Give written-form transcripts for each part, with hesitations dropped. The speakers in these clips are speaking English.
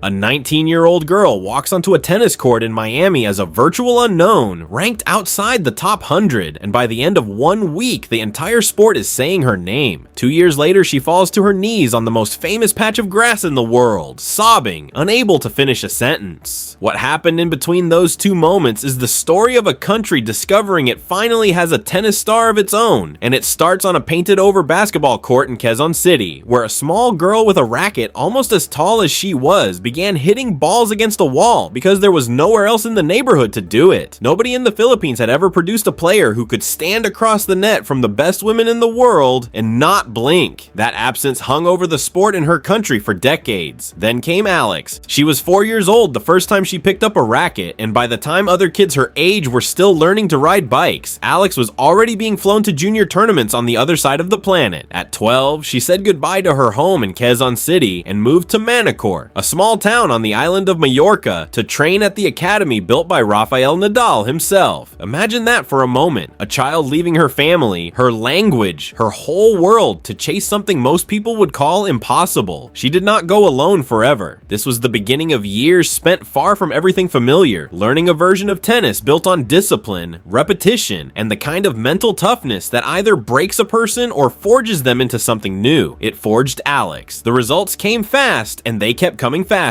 A 19-year-old girl walks onto a tennis court in Miami as a virtual unknown, ranked outside the top 100, and by the end of 1 week, the entire sport is saying her name. 2 years later, she falls to her knees on the most famous patch of grass in the world, sobbing, unable to finish a sentence. What happened in between those two moments is the story of a country discovering it finally has a tennis star of its own, and it starts on a painted-over basketball court in Quezon City, where a small girl with a racket almost as tall as she was began hitting balls against a wall because there was nowhere else in the neighborhood to do it. Nobody in the Philippines had ever produced a player who could stand across the net from the best women in the world and not blink. That absence hung over the sport in her country for decades. Then came Alex. She was 4 years old the first time she picked up a racket, and by the time other kids her age were still learning to ride bikes, Alex was already being flown to junior tournaments on the other side of the planet. At 12, she said goodbye to her home in Quezon City and moved to Manacor, a small town on the island of Majorca, to train at the academy built by Rafael Nadal himself. Imagine that for a moment, a child leaving her family, her language, her whole world to chase something most people would call impossible. She did not go alone forever. This was the beginning of years spent far from everything familiar, learning a version of tennis built on discipline, repetition, and the kind of mental toughness that either breaks a person or forges them into something new. It forged Alex. The results came fast, and they kept coming faster.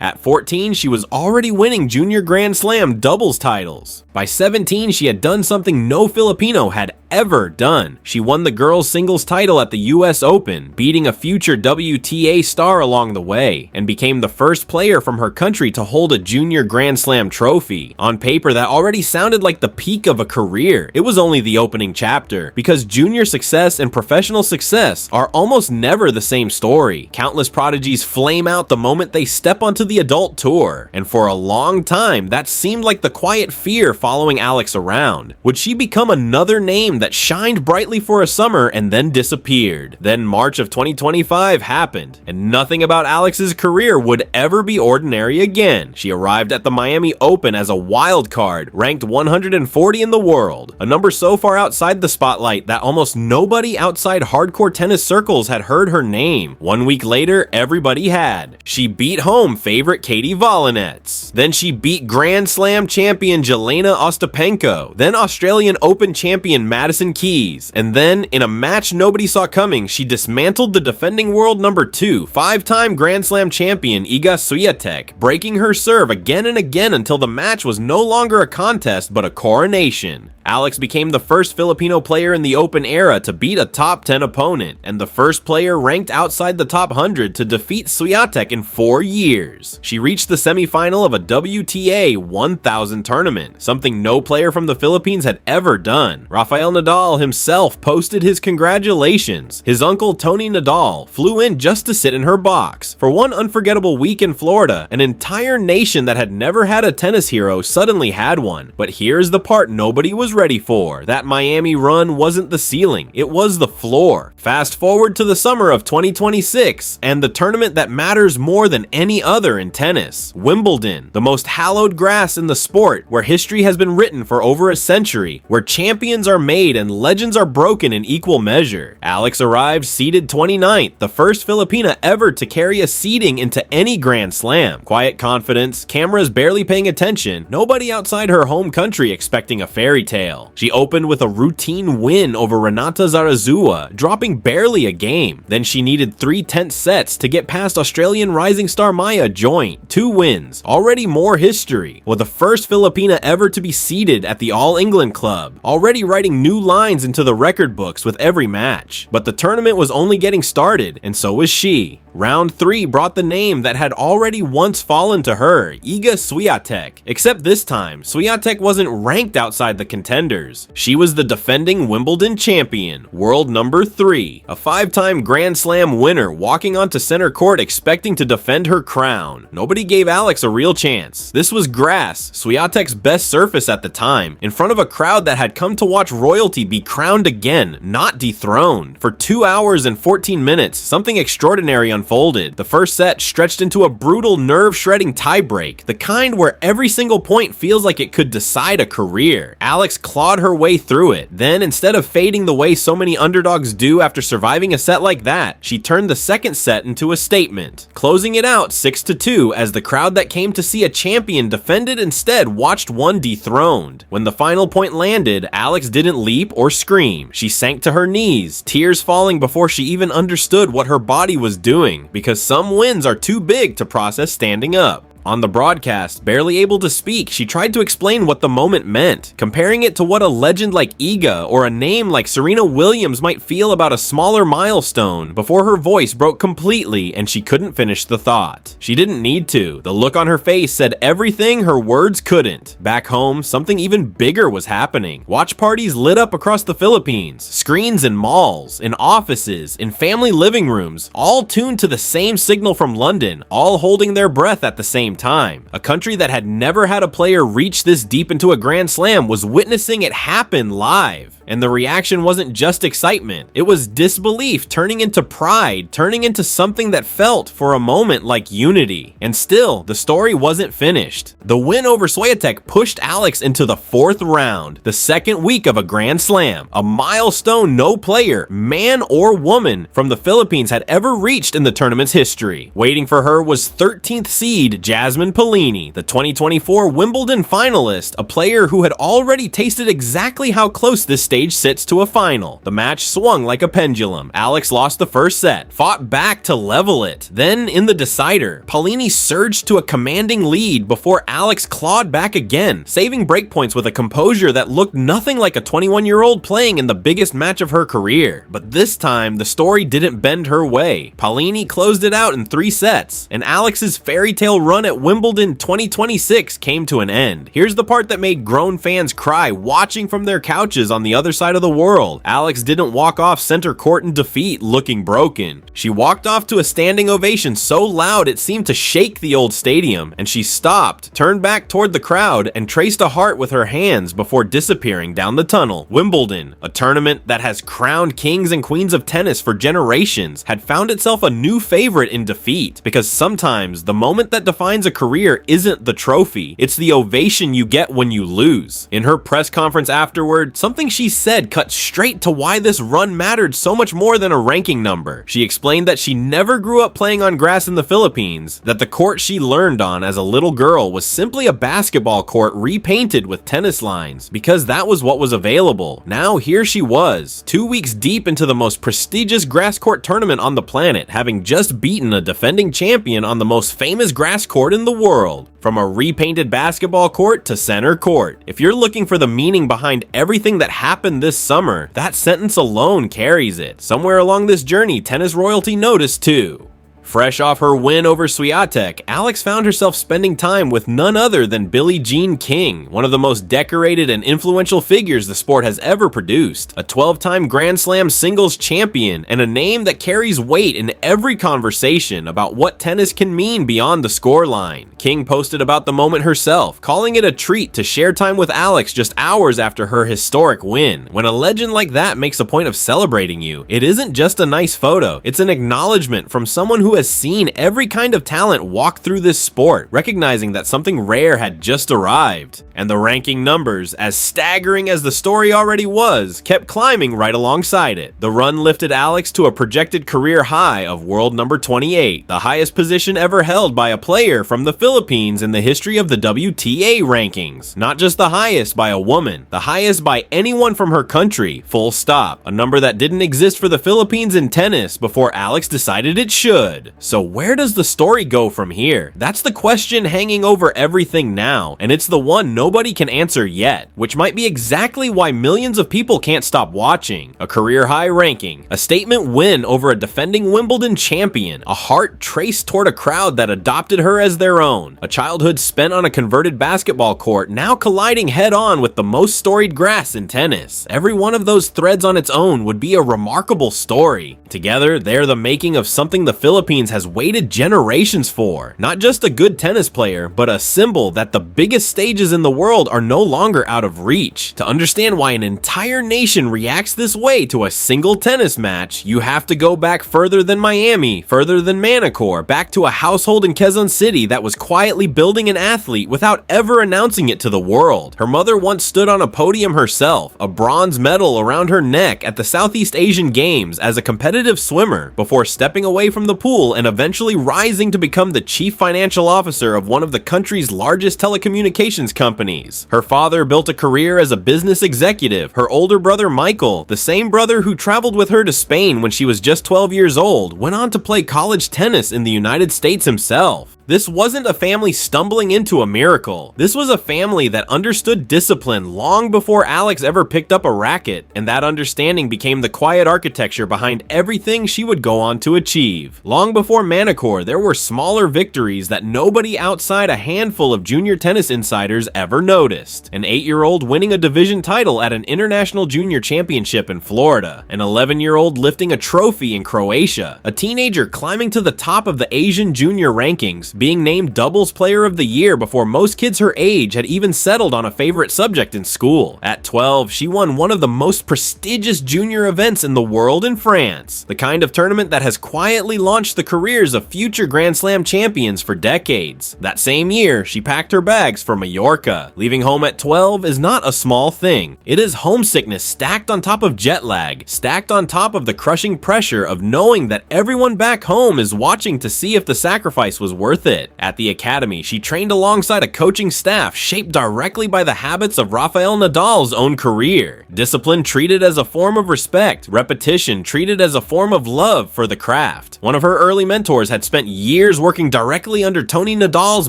At 14, she was already winning junior Grand Slam doubles titles. By 17, she had done something no Filipino had ever done. She won the girls' singles title at the US Open, beating a future WTA star along the way, and became the first player from her country to hold a junior Grand Slam trophy. On paper, that already sounded like the peak of a career. It was only the opening chapter, because junior success and professional success are almost never the same story. Countless prodigies flame out the moment they step onto the adult tour, and for a long time, that seemed like the quiet fear following Alex around. Would she become another name that shined brightly for a summer and then disappeared? Then March of 2025 happened, and nothing about Alex's career would ever be ordinary again. She arrived at the Miami Open as a wild card, ranked 140 in the world, a number so far outside the spotlight that almost nobody outside hardcore tennis circles had heard her name. 1 week later, everybody had. She beat home favorite Katie Volinets. Then she beat Grand Slam champion Jelena Ostapenko, then Australian Open champion Madison Keys, and then, in a match nobody saw coming, she dismantled the defending world number 2, 5-time Grand Slam champion Iga Swiatek, breaking her serve again and again until the match was no longer a contest but a coronation. Alex became the first Filipino player in the Open era to beat a top 10 opponent, and the first player ranked outside the top 100 to defeat Swiatek in 4 years. She reached the semifinal of a WTA 1000 tournament, something no player from the Philippines had ever done. Rafael Nadal himself posted his congratulations. His uncle Tony Nadal flew in just to sit in her box. For one unforgettable week in Florida, an entire nation that had never had a tennis hero suddenly had one. But here's the part nobody was ready for. That Miami run wasn't the ceiling, it was the floor. Fast forward to the summer of 2026, and the tournament that matters more than any other in tennis, Wimbledon, the most hallowed grass in the sport, where history has been written for over a century, where champions are made and legends are broken in equal measure. Alex arrived seeded 29th, the first Filipina ever to carry a seeding into any Grand Slam. Quiet confidence, cameras barely paying attention, nobody outside her home country expecting a fairy tale. She opened with a routine win over Renata Zarazua, dropping barely a game. Then she needed 3 tense sets to get past Australian rising star Maya Joint. 2 wins, already more history. Well, the first Filipina ever to be seeded at the All England Club, already writing new lines into the record books with every match. But the tournament was only getting started, and so was she. Round 3 brought the name that had already once fallen to her, Iga Swiatek. Except this time, Swiatek wasn't ranked outside the contenders. She was the defending Wimbledon champion, world number 3, a 5-time Grand Slam winner walking onto center court expecting to defend her crown. Nobody gave Alex a real chance. This was grass, Swiatek's best surface at the time, in front of a crowd that had come to watch royalty be crowned again, not dethroned. For 2 hours and 14 minutes, something extraordinary unfolded. The first set stretched into a brutal, nerve-shredding tiebreak, the kind where every single point feels like it could decide a career. Alex clawed her way through it. Then, instead of fading the way so many underdogs do after surviving a set like that, she turned the second set into a statement, closing it out out 6-2 as the crowd that came to see a champion defended instead watched one dethroned. When the final point landed, Alex didn't leap or scream. She sank to her knees, tears falling before she even understood what her body was doing, because some wins are too big to process standing up. On the broadcast, barely able to speak, she tried to explain what the moment meant, comparing it to what a legend like Iga or a name like Serena Williams might feel about a smaller milestone, before her voice broke completely and she couldn't finish the thought. She didn't need to. The look on her face said everything her words couldn't. Back home, something even bigger was happening. Watch parties lit up across the Philippines, screens in malls, in offices, in family living rooms, all tuned to the same signal from London, all holding their breath at the same time. A country that had never had a player reach this deep into a Grand Slam was witnessing it happen live. And the reaction wasn't just excitement. It was disbelief turning into pride, turning into something that felt for a moment like unity. And still, the story wasn't finished. The win over Swiatek pushed Alex into the 4th round, the 2nd week of a Grand Slam, a milestone no player, man or woman, from the Philippines had ever reached in the tournament's history. Waiting for her was 13th seed Jasmine Paolini, the 2024 Wimbledon finalist, a player who had already tasted exactly how close this stage sits to a final. The match swung like a pendulum. Alex lost the first set, fought back to level it. Then, in the decider, Paolini surged to a commanding lead before Alex clawed back again, saving breakpoints with a composure that looked nothing like a 21-year-old playing in the biggest match of her career. But this time, the story didn't bend her way. Paolini closed it out in 3 sets, and Alex's fairy tale run at Wimbledon 2026 came to an end. Here's the part that made grown fans cry watching from their couches on the other side of the world. Alex didn't walk off center court in defeat looking broken. She walked off to a standing ovation so loud it seemed to shake the old stadium, and she stopped, turned back toward the crowd, and traced a heart with her hands before disappearing down the tunnel. Wimbledon, a tournament that has crowned kings and queens of tennis for generations, had found itself a new favorite in defeat, because sometimes the moment that defines a career isn't the trophy, it's the ovation you get when you lose. In her press conference afterward, something she said cut straight to why this run mattered so much more than a ranking number. She explained that she never grew up playing on grass in the Philippines, that the court she learned on as a little girl was simply a basketball court repainted with tennis lines, because that was what was available. Now here she was, 2 weeks deep into the most prestigious grass court tournament on the planet, having just beaten a defending champion on the most famous grass court in the world. From a repainted basketball court to center court. If you're looking for the meaning behind everything that happened this summer, that sentence alone carries it. Somewhere along this journey, tennis royalty noticed too. Fresh off her win over Swiatek, Alex found herself spending time with none other than Billie Jean King, one of the most decorated and influential figures the sport has ever produced, a 12-time Grand Slam singles champion, and a name that carries weight in every conversation about what tennis can mean beyond the scoreline. King posted about the moment herself, calling it a treat to share time with Alex just hours after her historic win. When a legend like that makes a point of celebrating you, it isn't just a nice photo, it's an acknowledgement from someone who has seen every kind of talent walk through this sport, recognizing that something rare had just arrived. And the ranking numbers, as staggering as the story already was, kept climbing right alongside it. The run lifted Alex to a projected career high of world number 28, the highest position ever held by a player from the Philippines in the history of the WTA rankings. Not just the highest by a woman, the highest by anyone from her country, full stop. A number that didn't exist for the Philippines in tennis before Alex decided it should. So where does the story go from here? That's the question hanging over everything now, and it's the one nobody can answer yet, which might be exactly why millions of people can't stop watching. A career high ranking, a statement win over a defending Wimbledon champion, a heart traced toward a crowd that adopted her as their own, a childhood spent on a converted basketball court now colliding head on with the most storied grass in tennis. Every one of those threads on its own would be a remarkable story. Together, they're the making of something the Philippines has waited generations for. Not just a good tennis player, but a symbol that the biggest stages in the world are no longer out of reach. To understand why an entire nation reacts this way to a single tennis match, you have to go back further than Miami, further than Manacor, back to a household in Quezon City that was quietly building an athlete without ever announcing it to the world. Her mother once stood on a podium herself, a bronze medal around her neck at the Southeast Asian Games as a competitive swimmer, before stepping away from the pool school and eventually rising to become the chief financial officer of one of the country's largest telecommunications companies. Her father built a career as a business executive. Her older brother Michael, the same brother who traveled with her to Spain when she was just 12 years old, went on to play college tennis in the United States himself. This wasn't a family stumbling into a miracle. This was a family that understood discipline long before Alex ever picked up a racket, and that understanding became the quiet architecture behind everything she would go on to achieve. Long before Manicure, there were smaller victories that nobody outside a handful of junior tennis insiders ever noticed. An 8-year-old winning a division title at an international junior championship in Florida, an 11-year-old lifting a trophy in Croatia, a teenager climbing to the top of the Asian junior rankings, being named Doubles Player of the Year before most kids her age had even settled on a favorite subject in school. At 12, she won one of the most prestigious junior events in the world in France, the kind of tournament that has quietly launched the careers of future Grand Slam champions for decades. That same year, she packed her bags for Mallorca. Leaving home at 12 is not a small thing. It is homesickness stacked on top of jet lag, stacked on top of the crushing pressure of knowing that everyone back home is watching to see if the sacrifice was worth it. At the academy, she trained alongside a coaching staff shaped directly by the habits of Rafael Nadal's own career. Discipline treated as a form of respect, repetition treated as a form of love for the craft. One of her early mentors had spent years working directly under Tony Nadal's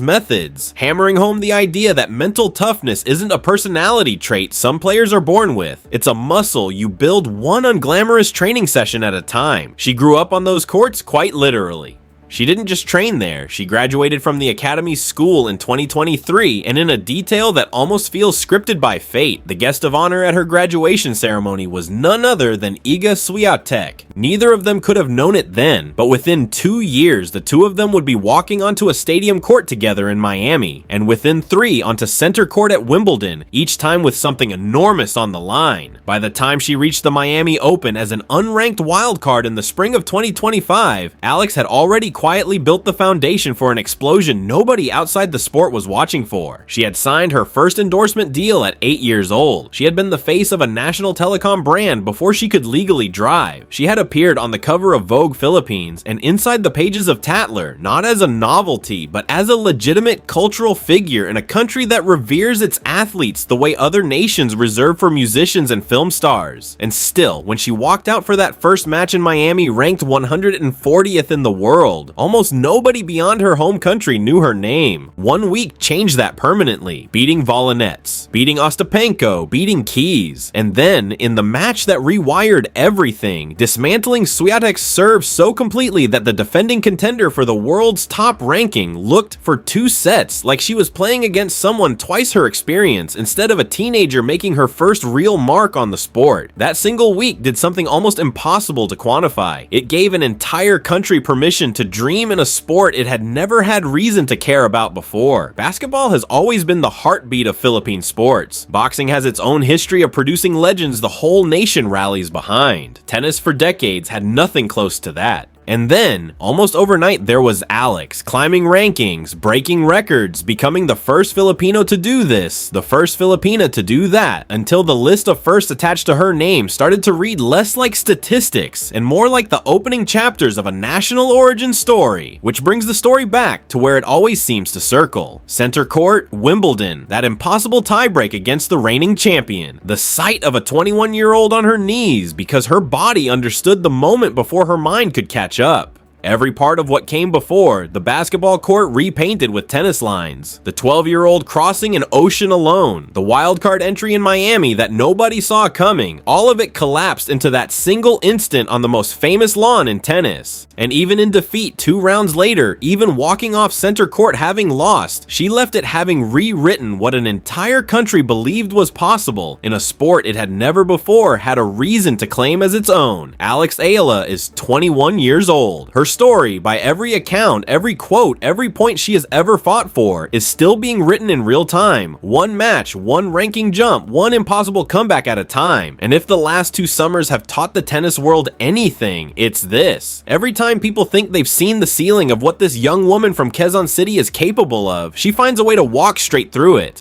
methods, hammering home the idea that mental toughness isn't a personality trait some players are born with. It's a muscle you build one unglamorous training session at a time. She grew up on those courts quite literally. She didn't just train there, she graduated from the Academy's school in 2023, and in a detail that almost feels scripted by fate, the guest of honor at her graduation ceremony was none other than Iga Swiatek. Neither of them could have known it then, but within 2 years, the two of them would be walking onto a stadium court together in Miami, and within 3 onto center court at Wimbledon, each time with something enormous on the line. By the time she reached the Miami Open as an unranked wildcard in the spring of 2025, Alex had already quietly built the foundation for an explosion nobody outside the sport was watching for. She had signed her first endorsement deal at 8 years old. She had been the face of a national telecom brand before she could legally drive. She had appeared on the cover of Vogue Philippines and inside the pages of Tatler, not as a novelty, but as a legitimate cultural figure in a country that reveres its athletes the way other nations reserve for musicians and film stars. And still, when she walked out for that first match in Miami ranked 140th in the world, almost nobody beyond her home country knew her name. 1 week changed that permanently, beating Volinets, beating Ostapenko, beating Keys, and then, in the match that rewired everything, dismantling Swiatek's serve so completely that the defending contender for the world's top ranking looked for 2 sets like she was playing against someone twice her experience instead of a teenager making her first real mark on the sport. That single week did something almost impossible to quantify. It gave an entire country permission to dream in a sport it had never had reason to care about before. Basketball has always been the heartbeat of Philippine sports. Boxing has its own history of producing legends the whole nation rallies behind. Tennis for decades had nothing close to that. And then, almost overnight, there was Alex, climbing rankings, breaking records, becoming the first Filipino to do this, the first Filipina to do that, until the list of firsts attached to her name started to read less like statistics and more like the opening chapters of a national origin story, which brings the story back to where it always seems to circle. Center court, Wimbledon, that impossible tiebreak against the reigning champion, the sight of a 21-year-old on her knees because her body understood the moment before her mind could catch up. Every part of what came before, the basketball court repainted with tennis lines, the 12-year-old crossing an ocean alone, the wildcard entry in Miami that nobody saw coming, all of it collapsed into that single instant on the most famous lawn in tennis. And even in defeat 2 rounds later, even walking off center court having lost, she left it having rewritten what an entire country believed was possible in a sport it had never before had a reason to claim as its own. Alex Eala is 21 years old. Her story, by every account, every quote, every point she has ever fought for, is still being written in real time. One match, one ranking jump, one impossible comeback at a time. And if the last 2 summers have taught the tennis world anything, it's this. Every time people think they've seen the ceiling of what this young woman from Quezon City is capable of, she finds a way to walk straight through it.